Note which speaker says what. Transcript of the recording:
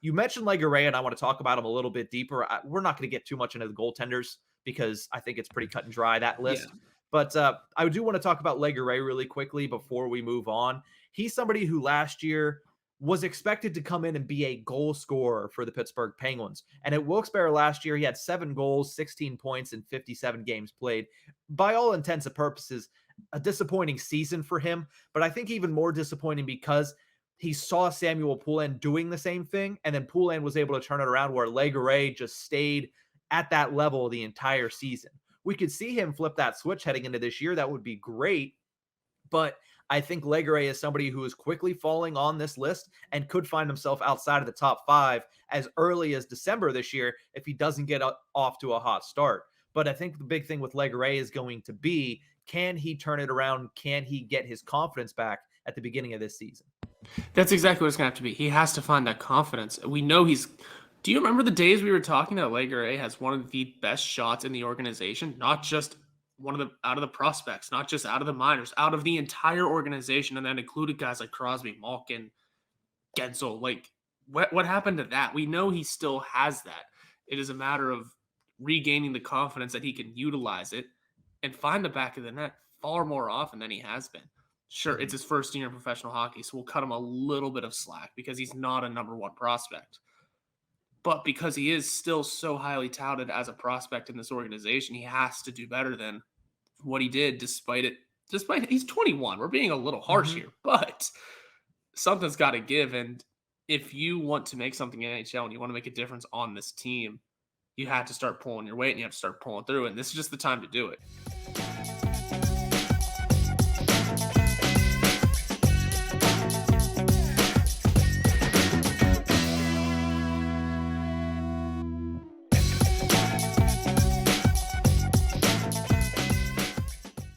Speaker 1: You mentioned Legare, and I want to talk about him a little bit deeper. We're not going to get too much into the goaltenders because I think it's pretty cut and dry, that
Speaker 2: Yeah.
Speaker 1: list. But I do want to talk about Legare really quickly before we move on. He's somebody who last year was expected to come in and be a goal scorer for the Pittsburgh Penguins. And at Wilkes-Barre last year, he had 7 goals, 16 points in 57 games played. By all intents and purposes, a disappointing season for him, but I think even more disappointing because he saw Samuel Poulin doing the same thing, and then Poulin was able to turn it around where Legare just stayed at that level the entire season. We could see him flip that switch heading into this year. That would be great, but I think Legare is somebody who is quickly falling on this list and could find himself outside of the top 5 as early as December this year if he doesn't get off to a hot start. But I think the big thing with Legare is going to be, can he turn it around? Can he get his confidence back at the beginning of this season?
Speaker 2: That's exactly what it's going to have to be. He has to find that confidence. We know he's. Do you remember the days we were talking that Legare has one of the best shots in the organization? Not just one of the out of the prospects, not just out of the minors, out of the entire organization, and then included guys like Crosby, Malkin, Gensel. Like, what happened to that? We know he still has that. It is a matter of regaining the confidence that he can utilize it and find the back of the net far more often than he has been. Sure, it's his first year in professional hockey, so we'll cut him a little bit of slack because he's not a number 1 prospect. But because he is still so highly touted as a prospect in this organization, he has to do better than what he did despite it. Despite he's 21. We're being a little harsh here, but something's got to give. And if you want to make something in NHL and you want to make a difference on this team, you have to start pulling your weight and you have to start pulling through. And this is just the time to do it.